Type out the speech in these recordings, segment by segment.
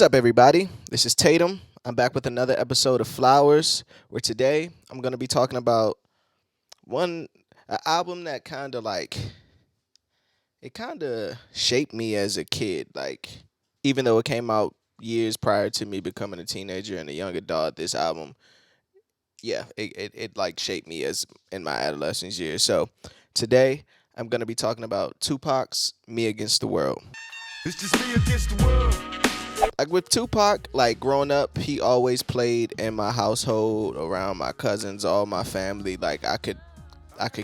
What's up, everybody? This is Tatum. I'm back with another episode of Flowers, where today I'm going to be talking about an album that kind of shaped me as a kid. Like, even though it came out years prior to me becoming a teenager and a young adult, this album, yeah, it like shaped me as in my adolescence years. So today I'm going to be talking about Tupac's "Me Against the World." It's just me against the world. Like with Tupac, like growing up, he always played in my household, around my cousins, all my family. Like I could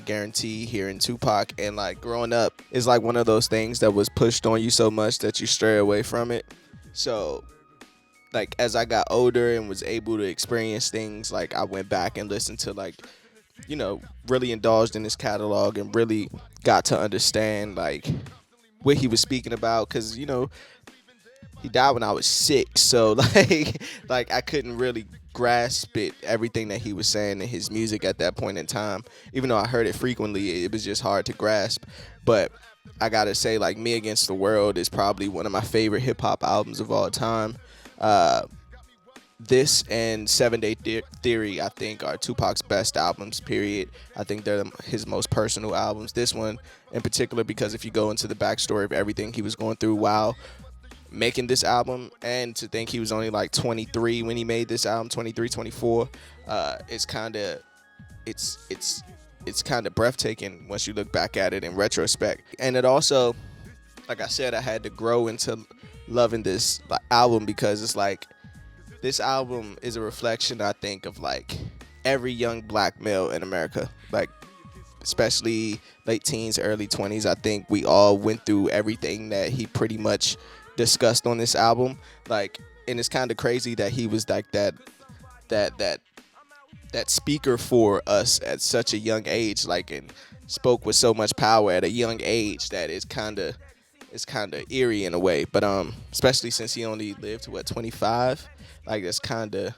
guarantee hearing Tupac, and like growing up is like one of those things that was pushed on you so much that you stray away from it. So like as I got older and was able to experience things, like I went back and listened to really indulged in his catalog and really got to understand like what he was speaking about, because he died when I was 6, so like I couldn't really grasp everything that he was saying in his music at that point in time. Even though I heard it frequently, it was just hard to grasp. But I gotta say, like, "Me Against the World" is probably one of my favorite hip hop albums of all time. This and 7-Day Theory, I think, are Tupac's best albums, period. I think they're his most personal albums. This one in particular, because if you go into the backstory of everything he was going through while making this album, and to think he was only like 23 when he made this album, 23, 24, it's kind of breathtaking once you look back at it in retrospect. And it also, like I said, I had to grow into loving this album, because it's like this album is a reflection, I think, of like every young black male in America, like especially late teens, early 20s. I think we all went through everything that he pretty much discussed on this album. Like, and it's kind of crazy that he was like that speaker for us at such a young age, like, and spoke with so much power at a young age that it's kind of eerie in a way. But especially since he only lived to 25, like it's kind of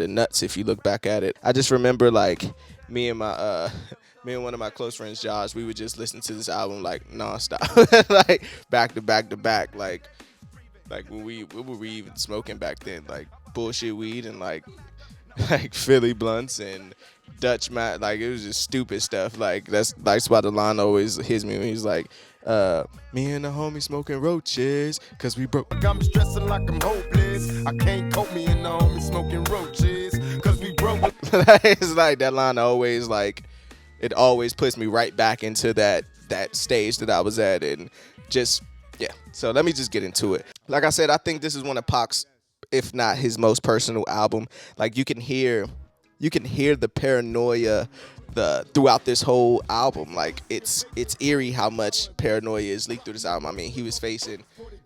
nuts if you look back at it. I just remember like me and one of my close friends, Josh, we would just listen to this album like nonstop, like back to back to back. Like what were we even smoking back then? Like bullshit weed and like Philly blunts and Dutch mat. Like it was just stupid stuff. Like that's why the line always hits me when he's like, "Me and the homie smoking roaches, cause we broke." I'm stressing like I'm hopeless. I can't cope, me and the homie smoking roaches, cause we broke. It's like that line always like. It always puts me right back into that stage that I was at, and just, yeah. So let me just get into it. Like I said, I think this is one of Pac's, if not his most personal album. Like you can hear the paranoia throughout this whole album. Like it's eerie how much paranoia is leaked through this album. I mean, he was facing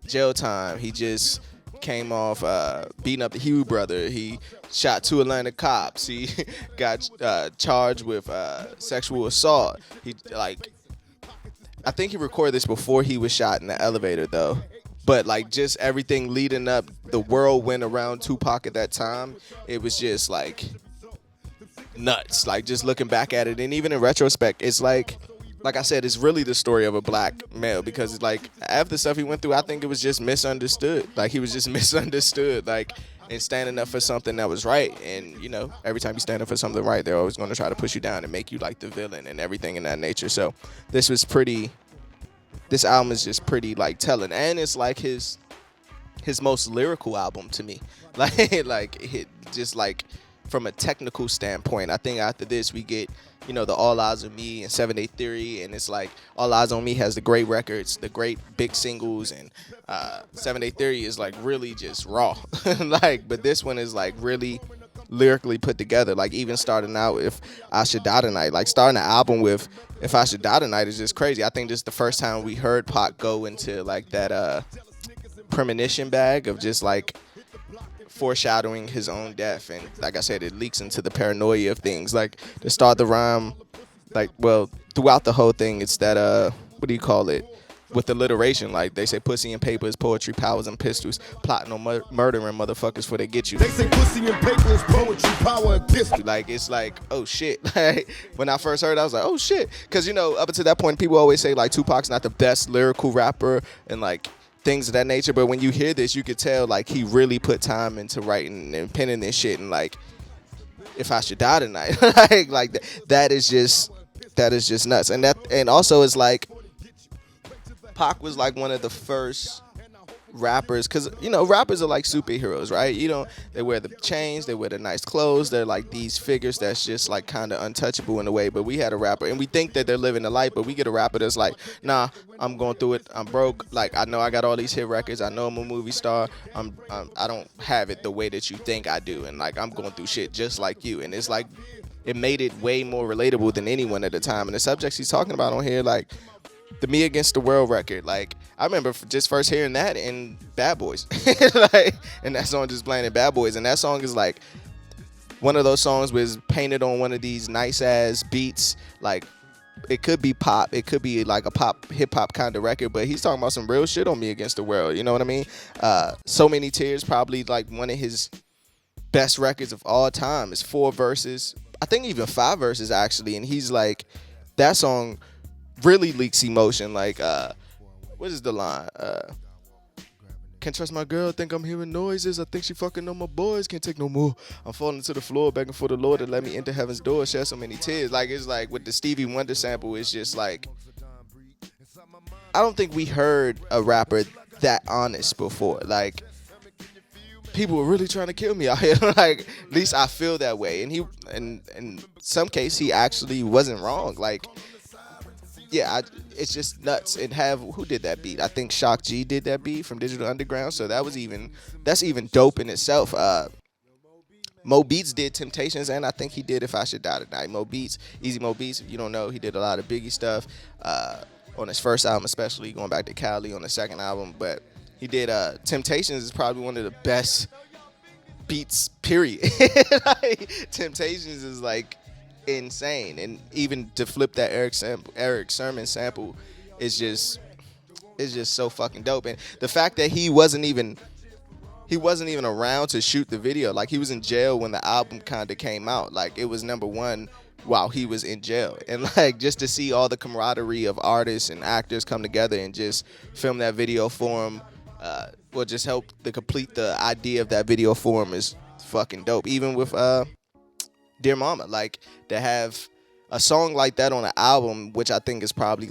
jail time. He just came off beating up the Hugh brother. He shot 2 Atlanta cops. He got charged with sexual assault. I think he recorded this before he was shot in the elevator though. But like just everything leading up, the whirlwind around Tupac at that time, it was just like nuts. Like just looking back at it, and even in retrospect, it's like I said, it's really the story of a black male, because like after the stuff he went through, I think it was just misunderstood. Like he was just misunderstood, like, and standing up for something that was right. And every time you stand up for something right, they're always going to try to push you down and make you like the villain and everything in that nature. So this album is just pretty like telling, and it's like his most lyrical album to me. Just like from a technical standpoint. I think after this we get the All Eyes on Me and 7-Day Theory, and it's like All Eyes on Me has the great records, the great big singles, and 7-Day Theory is like really just raw. But this one is like really lyrically put together. Like even starting out with I Should Die Tonight, like starting the album with If I Should Die Tonight is just crazy. I think this is the first time we heard Pac go into like that premonition bag of just like foreshadowing his own death. And like I said, it leaks into the paranoia of things. Like to start the rhyme, throughout the whole thing, it's that what do you call it, with alliteration. Like they say pussy and papers, poetry, powers and pistols, plotting on murdering motherfuckers before they get you. They say pussy and papers, poetry, power and pistols. Like it's like, oh shit. Like when I first heard it, I was like, oh shit, because up until that point people always say like Tupac's not the best lyrical rapper, and like things of that nature. But when you hear this, you could tell like he really put time into writing and penning this shit. And like, if I should die tonight, that is just nuts. And also it's like Pac was like one of the first rappers, because rappers are like superheroes, right? They wear the chains, they wear the nice clothes, they're like these figures that's just like kind of untouchable in a way. But we had a rapper, and we think that they're living the life, but we get a rapper that's like, nah, I'm going through it, I'm broke, like I know I got all these hit records, I know I'm a movie star, I don't have it the way that you think I do, and like I'm going through shit just like you. And it's like it made it way more relatable than anyone at the time. And the subjects he's talking about on here, like the Me Against the World record, like I remember just first hearing that in Bad Boys, like, and that song just playing in Bad Boys, and that song is like one of those songs was painted on one of these nice ass beats. Like it could be pop, it could be like a pop hip hop kind of record, but he's talking about some real shit on Me Against the World. You know what I mean? So Many Tears, probably like one of his best records of all time. It's 4 verses, I think even 5 verses actually, and he's like, that song really leaks emotion. Like what is the line? Can't trust my girl, think I'm hearing noises, I think she fucking on my boys, can't take no more, I'm falling to the floor, begging for the Lord to let me into heaven's door, shed so many tears. Like it's like with the Stevie Wonder sample, it's just like, I don't think we heard a rapper that honest before. Like people were really trying to kill me out here. Like at least I feel that way. And he, in some case, he actually wasn't wrong. Like yeah, it's just nuts. And who did that beat? I think Shock G did that beat from Digital Underground. So that's even dope in itself. Mo Beats did Temptations, and I think he did If I Should Die Tonight. Easy Mo Beats, if you don't know, he did a lot of Biggie stuff on his first album, especially going back to Cali on the second album. But he did Temptations is probably one of the best beats, period. Like, Temptations is like insane, and even to flip that Eric Sermon sample is just so fucking dope. And the fact that he wasn't even around to shoot the video, like he was in jail when the album kind of came out, like it was #1 while he was in jail. And like just to see all the camaraderie of artists and actors come together and just film that video for him, will just help to complete the idea of that video for him, is fucking dope. Even with Dear Mama, like to have a song like that on an album, which I think is probably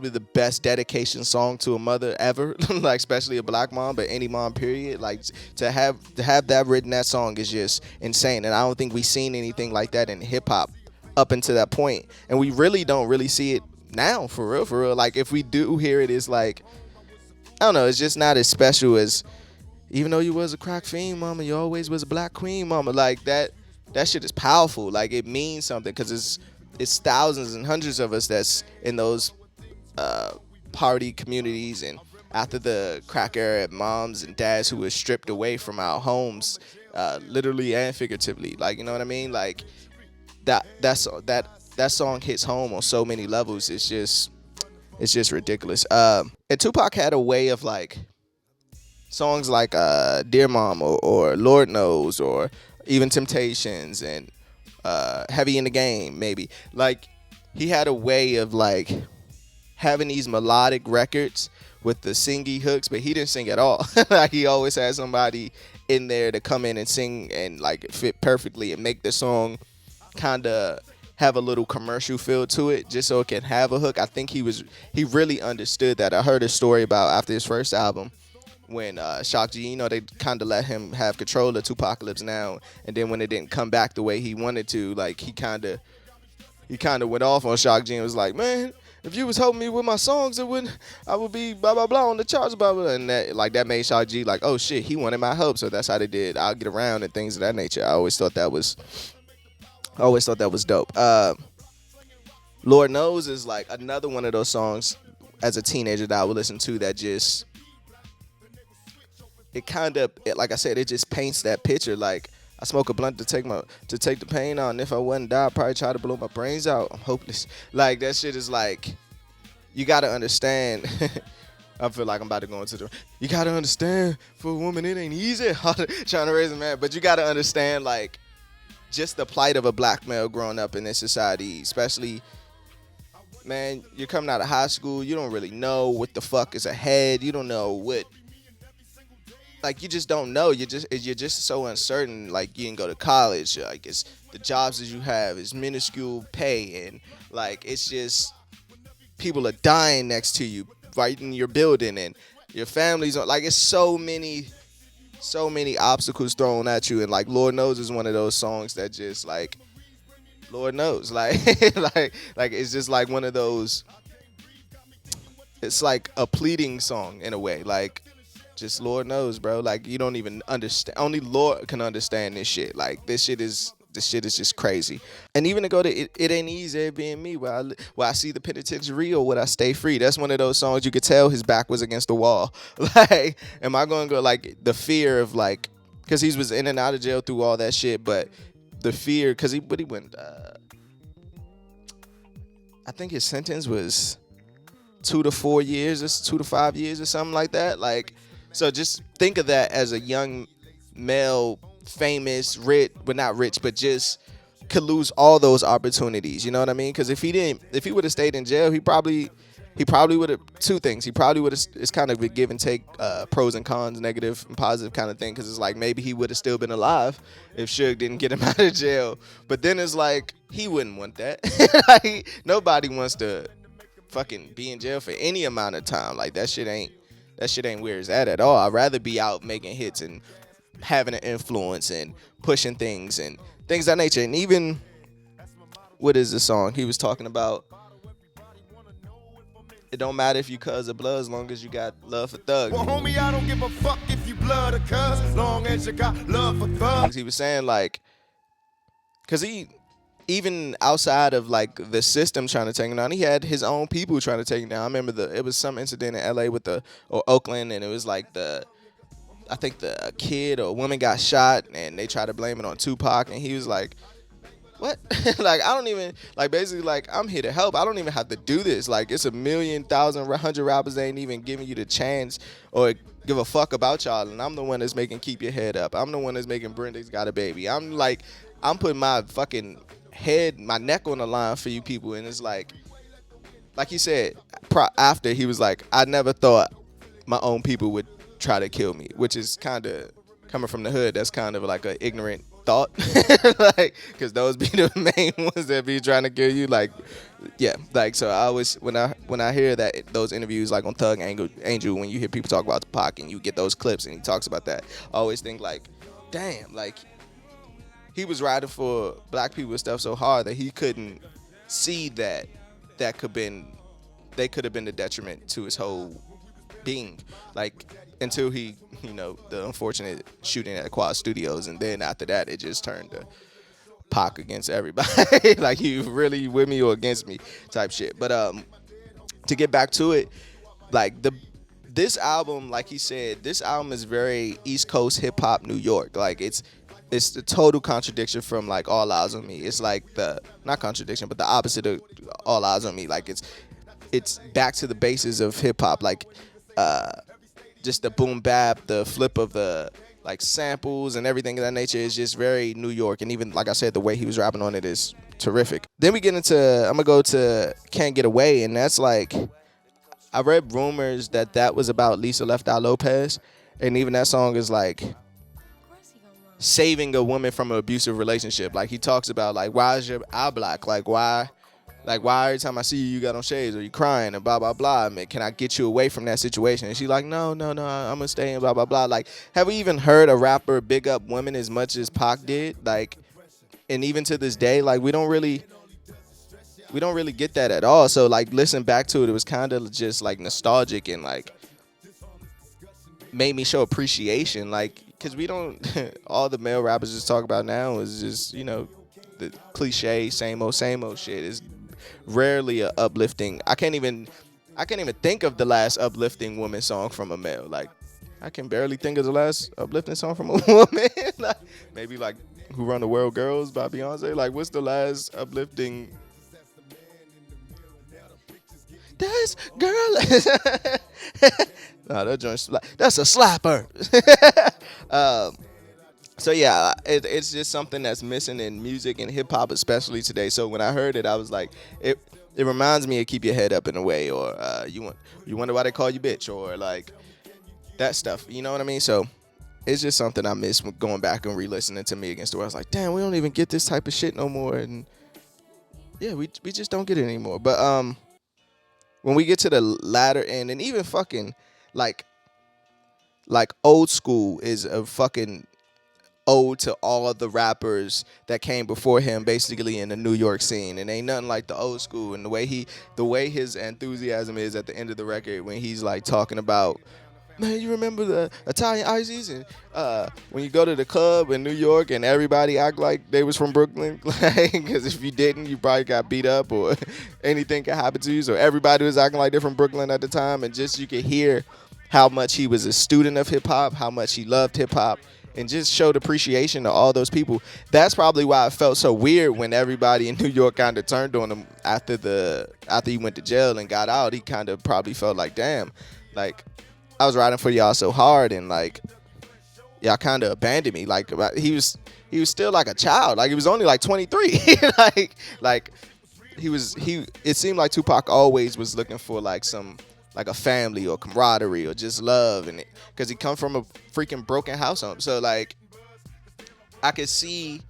the best dedication song to a mother ever, like especially a black mom, but any mom, period. Like to have that written, that song is just insane. And I don't think we've seen anything like that in hip hop up until that point. And we really don't really see it now, for real. Like if we do hear it, it's like, I don't know, it's just not as special as, even though you was a crack fiend, mama, you always was a black queen, mama. Like that shit is powerful. Like it means something, because it's thousands and hundreds of us that's in those party communities, and after the crack era, moms and dads who were stripped away from our homes, literally and figuratively. Like, you know what I mean? Like that song hits home on so many levels. It's just ridiculous. And Tupac had a way of like songs like Dear Mom or Lord Knows, or even Temptations, and Heavy in the Game, maybe. Like he had a way of like having these melodic records with the singy hooks, but he didn't sing at all. Like he always had somebody in there to come in and sing and like fit perfectly and make the song kind of have a little commercial feel to it, just so it can have a hook. I think he really understood that. I heard a story about after his first album, when Shock G, they kind of let him have control of Tupacalypse Now, and then when it didn't come back the way he wanted to, like he kind of went off on Shock G and was like, man, if you was helping me with my songs, I would be blah blah blah on the charts, blah blah, and that made Shock G like, oh shit, he wanted my help, so that's how they did I'll Get Around and things of that nature. I always thought that was dope. Lord Knows is like another one of those songs as a teenager that I would listen to, that just, like I said, it just paints that picture. Like, I smoke a blunt to take the pain out, and if I wouldn't die, I'd probably try to blow my brains out. I'm hopeless. Like, that shit is like, you gotta understand. I feel like I'm about to go into you gotta understand, for a woman it ain't easy trying to raise a man, but you gotta understand like just the plight of a black male growing up in this society, especially man, you're coming out of high school, you don't really know what the fuck is ahead. You don't know what, like, you just don't know. You're just so uncertain. Like, you can go to college, like, it's the jobs that you have is minuscule pay, and like, it's just people are dying next to you right in your building, and your family's on, like, it's so many obstacles thrown at you, and like, Lord Knows is one of those songs that just like, Lord knows, like, like it's just like one of those. It's like a pleading song in a way, like, just Lord knows, bro. Like, you don't even understand. Only Lord can understand this shit. Like, this shit is just crazy. And even to go to it ain't easy being me, where I see the penitentiary or would I stay free. That's one of those songs you could tell his back was against the wall. Like, am I going to go, like, the fear of, like, because he was in and out of jail through all that shit, but the fear, because he went. I think his sentence was 2 to 4 years, or 2 to 5 years, or something like that. Like, so just think of that as a young male, famous, rich, well, not rich, but just could lose all those opportunities. You know what I mean? Because if he would have stayed in jail, he probably would have two things. He probably would have. It's kind of a give and take, pros and cons, negative and positive kind of thing. Because it's like maybe he would have still been alive if Suge didn't get him out of jail. But then it's like he wouldn't want that. Like, nobody wants to fucking be in jail for any amount of time. Like, that shit ain't where it's at all. I'd rather be out making hits and having an influence and pushing things and things of that nature. And even, what is the song he was talking about? It don't matter if you cuz or blood, as long as you got love for thugs. Well, homie, I don't give a fuck if you blood or cuz, as long as you got love for thugs. He was saying, like, because he, even outside of like the system trying to take him down, he had his own people trying to take him down. I remember it was some incident in LA or Oakland, and it was like I think the kid or woman got shot, and they tried to blame it on Tupac, and he was like, what? Like, I don't even, like, basically, like, I'm here to help. I don't even have to do this. Like, it's 1,000,000 rappers that ain't even giving you the chance or give a fuck about y'all, and I'm the one that's making Keep Your Head Up. I'm the one that's making Brenda's Got a Baby. I'm putting my fucking head, my neck on the line for you people, and it's like he said, after he was like, I never thought my own people would try to kill me, which is kind of coming from the hood. That's kind of like an ignorant thought, like, because those be the main ones that be trying to kill you. Like, yeah, like, so I always, when I hear that, those interviews like on Thug Angel, when you hear people talk about Tupac and you get those clips and he talks about that, I always think like, damn, like, he was riding for black people and stuff so hard that he couldn't see that they could have been the detriment to his whole being, like, until he, the unfortunate shooting at Quad Studios, and then after that it just turned to Pac against everybody. Like, you really with me or against me type shit. But to get back to it, like, this album, like he said, this album is very East Coast hip hop New York. Like, it's the total contradiction from like All Eyes on Me. It's like not contradiction, but the opposite of All Eyes on Me. Like, it's back to the basis of hip hop. Like, just the boom bap, the flip of the like samples and everything of that nature is just very New York. And even, like I said, the way he was rapping on it is terrific. Then we get into, I'm gonna go to Can't Get Away, and that's like, I read rumors that was about Lisa Left Eye Lopez, and even that song is like saving a woman from an abusive relationship. Like, he talks about like, why is your eye black? Like, why every time I see you got on shades, or you crying, and blah, blah, blah. Man, can I get you away from that situation? And she's like, no, I'm going to stay in, blah, blah, blah. Like, have we even heard a rapper big up women as much as Pac did? Like, and even to this day, like, we don't really get that at all. So, like, listen back to it, it was kind of just, like, nostalgic and, like, made me show appreciation. Like, because we don't, all the male rappers just talk about now is just, the cliche, same old shit. Is rarely a uplifting. I can't even think of the last uplifting woman song from a male. Like, I can barely think of the last uplifting song from a woman. Like, maybe like Who Run the World Girls by Beyonce. Like, what's the last uplifting? This girl. Nah, that joint, that's a slapper. So yeah, it's just something that's missing in music and hip hop, especially today. So when I heard it, I was like, it reminds me of Keep Your Head Up in a way, or you wonder why they call you bitch, or like that stuff. You know what I mean? So it's just something I miss going back and re-listening to Me Against the World. I was like, damn, we don't even get this type of shit no more, and yeah, we just don't get it anymore. But when we get to the latter end, and even fucking like Old School is a fucking ode to all of the rappers that came before him, basically in the New York scene, and ain't nothing like the Old School. And the way his enthusiasm is at the end of the record when he's like talking about, man, you remember the Italian ices, and when you go to the club in New York and everybody act like they was from Brooklyn, because if you didn't, you probably got beat up or anything could happen to you. So everybody was acting like they're from Brooklyn at the time, and just you could hear how much he was a student of hip hop, how much he loved hip hop, and just showed appreciation to all those people. That's probably why it felt so weird when everybody in New York kind of turned on him after he went to jail and got out. He kind of probably felt like, damn, like I was riding for y'all so hard, and like y'all kind of abandoned me. Like he was still like a child. Like he was only like 23. It seemed like Tupac always was looking for like a family or camaraderie or just love, and because he come from a freaking broken household. So like I could see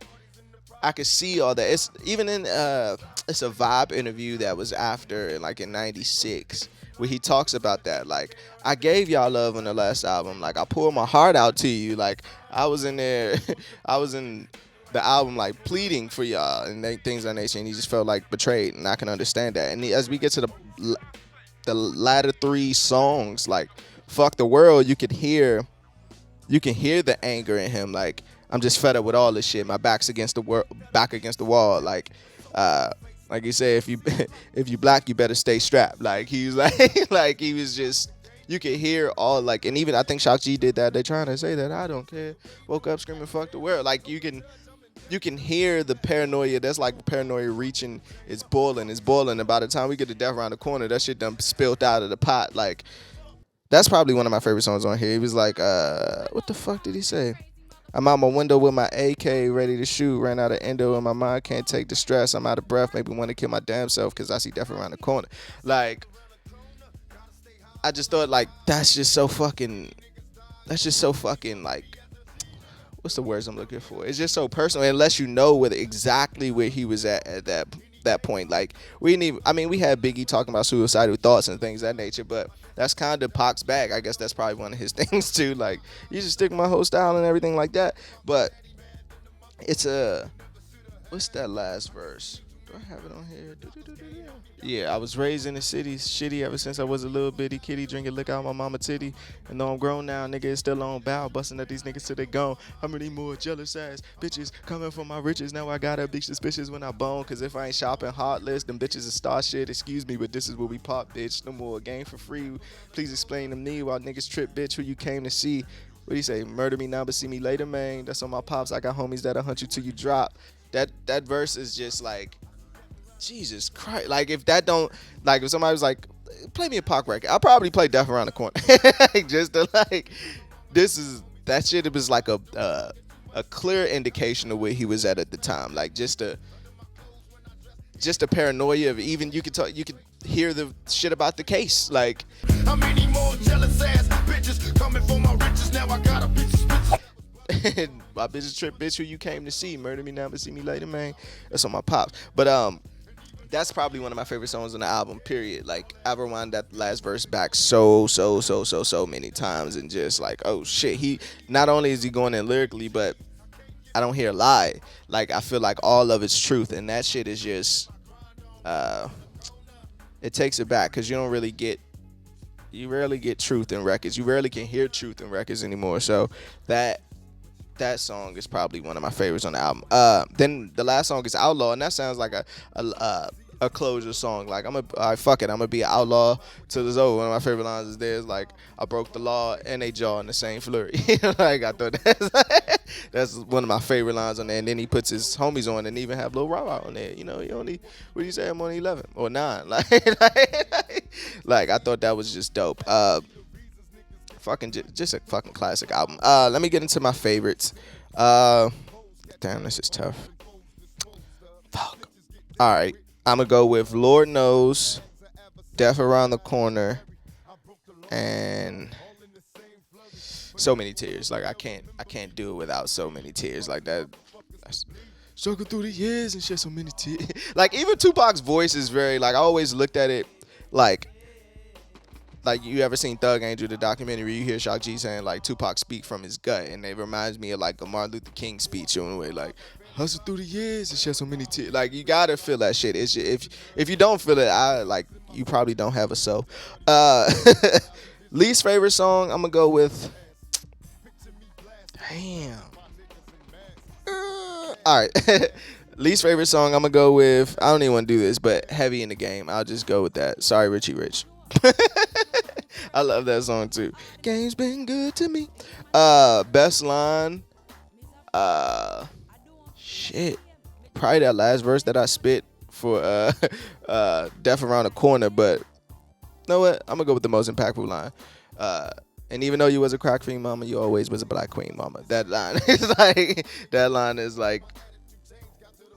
all that. It's even in it's a Vibe interview that was after, like in '96, where he talks about that. Like, I gave y'all love on the last album. Like, I poured my heart out to you. Like, I was in there, I was in the album like pleading for y'all and things of that nature. And he just felt like betrayed, and I can understand that. And as we get to the latter three songs, like Fuck the World, you can hear the anger in him. Like, I'm just fed up with all this shit. My back against the wall. Like you say, if you black, you better stay strapped. Like he was like he was just, you could hear all, like, and even I think Shock G did that. They trying to say that I don't care. Woke up screaming fuck the world. Like you can hear the paranoia. That's like paranoia reaching. It's boiling. And by the time we get to Death Around the Corner, that shit done spilled out of the pot. Like, that's probably one of my favorite songs on here. He was like, what the fuck did he say? I'm out my window with my AK ready to shoot. Ran out of endo and my mind can't take the stress. I'm out of breath. Make me want to kill my damn self because I see death around the corner. Like, I just thought, like, that's just so fucking like, what's the words I'm looking for? It's just so personal, unless you know exactly where he was at that point. Like, we had Biggie talking about suicidal thoughts and things of that nature, but that's kind of Pac's bag. I guess that's probably one of his things too. Like, you just stick my whole style and everything like that. But it's what's that last verse? Do I have it on here? Yeah, I was raised in the city, shitty ever since I was a little bitty kitty, drinking liquor out my mama titty. And though I'm grown now, nigga is still on bow, busting at these niggas till they gone. How many more jealous ass bitches coming for my riches? Now I gotta be suspicious when I bone, cause if I ain't shopping heartless, them bitches is star shit. Excuse me, but this is where we pop, bitch. No more game for free. Please explain to me while niggas trip, bitch, who you came to see. What do you say? Murder me now, but see me later, man. That's on my pops. I got homies that'll hunt you till you drop. That verse is just like, Jesus Christ. Like, if that don't, like, if somebody was like, play me a Pac record, I'll probably play Death Around the Corner. Like, just to, like, that shit, it was like a clear indication of where he was at the time. Like, just a paranoia of, even you could hear the shit about the case. Like, how many more jealous ass bitches coming for my riches? Now I got a bitch suspicious. My bitches trip, bitch, who you came to see. Murder me now, but see me later, man. That's on my pops. But that's probably one of my favorite songs on the album, period. Like, I rewound that last verse back so many times, and just like, oh shit, he not only is he going in lyrically, but I don't hear a lie. Like, I feel like all of it's truth, and that shit is just it takes it back, because you rarely get truth in records. You rarely can hear truth in records anymore. So that song is probably one of my favorites on the album. Then the last song is Outlaw, and that sounds like a closure song. Like, fuck it, I'm gonna be an outlaw till it's over. One of my favorite lines is there's like, I broke the law and they jaw in the same flurry. Like, I thought that's one of my favorite lines on there. And then he puts his homies on and even have Lil Rah on there. You know, he only, what do you say, I'm only 11 or 9. Like, I thought that was just dope. Fucking just a fucking classic album. Let me get into my favorites. Damn, this is tough. Fuck. All right. I'm gonna go with Lord Knows, Death Around the Corner, and So Many Tears. Like I can't do it without So Many Tears. Like that. That's, struggle through the years and shed so many tears. Like even Tupac's voice is very like I always looked at it like you ever seen Thug Angel, the documentary? You hear Shock G saying like Tupac speak from his gut, and it reminds me of like a Martin Luther King speech in a way, like hustle through the years and shed so many tears. Like you gotta feel that shit. It's just, if you don't feel it, I like you probably don't have a soul. Least favorite song, I'm gonna go with. Damn. All right. Least favorite song, I'm gonna go with. I don't even want to do this, but Heavy in the Game. I'll just go with that. Sorry, Richie Rich. I love that song too. Game's been good to me. Best line. Shit. Probably that last verse that I spit for Death Around the Corner, but you know what? I'm gonna go with the most impactful line. And even though you was a crack fiend mama, you always was a black queen mama. That line is like,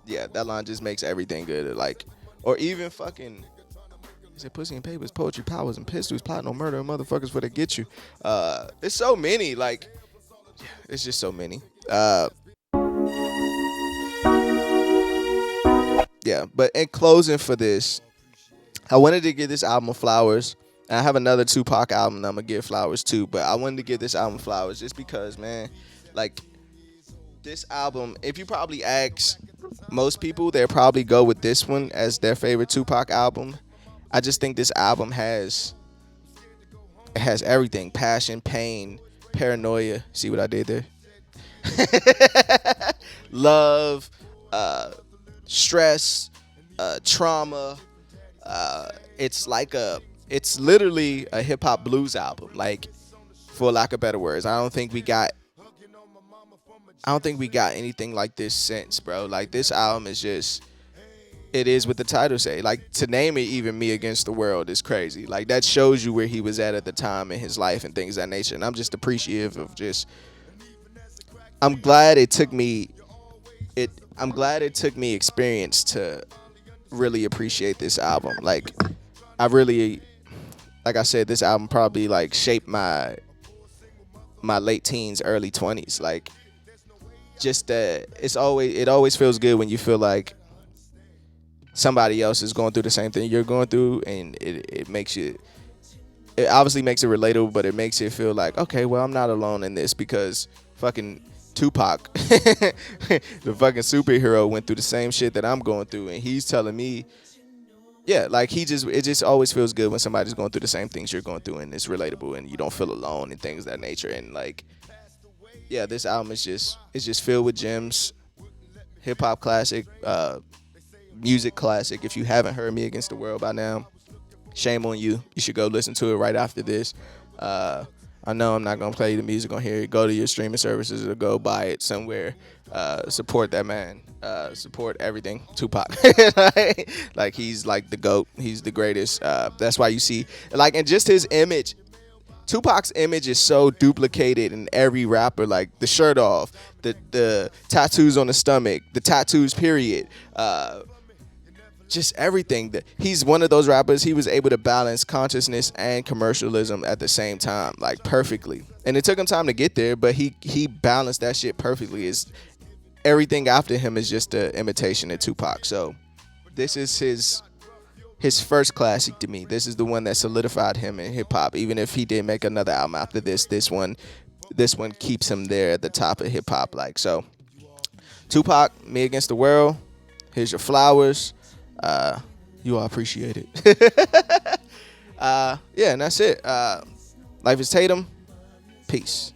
yeah, that line just makes everything good. Like, or even fucking. He said, pussy and papers, poetry, powers, and pistols, plotting on murder, and motherfuckers for they get you. It's so many. Like, yeah, it's just so many. Yeah, but in closing for this, I wanted to give this album flowers. And I have another Tupac album that I'm going to give flowers to, but I wanted to give this album flowers just because, man, like, this album, if you probably ask most people, they'll probably go with this one as their favorite Tupac album. I just think this album has everything: passion, pain, paranoia. See what I did there? Love, stress, trauma. It's literally a hip hop blues album. Like, for lack of better words, I don't think we got anything like this since, bro. Like, this album is just. It is what the title say. Like, to name it even Me Against the World is crazy. Like, that shows you where he was at the time in his life and things of that nature. And I'm just appreciative of just. I'm glad it took me experience to really appreciate this album. Like, like I said, this album probably like shaped my late teens, early 20s. Like, just that it always feels good when you feel like somebody else is going through the same thing you're going through, and it obviously makes it relatable, but it makes it feel like, okay, well, I'm not alone in this, because fucking Tupac, the fucking superhero, went through the same shit that I'm going through, and he's telling me, yeah, like, it just always feels good when somebody's going through the same things you're going through, and it's relatable, and you don't feel alone and things of that nature. And like, yeah, this album is just filled with gems, hip hop classic, music classic. If you haven't heard Me Against the World by now, shame on you. You should go listen to it right after this. I know I'm not gonna play the music on here. Go to your streaming services or go buy it somewhere. Support that man. Support everything Tupac. Like, he's like the GOAT. He's the greatest. That's why you see, like, and just his image. Tupac's image is so duplicated in every rapper. Like, the shirt off, the tattoos on the stomach, the tattoos period. Just everything. He's one of those rappers, he was able to balance consciousness and commercialism at the same time, like, perfectly. And it took him time to get there, but he balanced that shit perfectly. Everything after him is just an imitation of Tupac. So this is his first classic to me. This is the one that solidified him in hip hop. Even if he did make another album after this one keeps him there at the top of hip hop. Like, so Tupac, Me Against the World. Here's your flowers. You all appreciate it. Yeah, and that's it. Life is Tatum. Peace.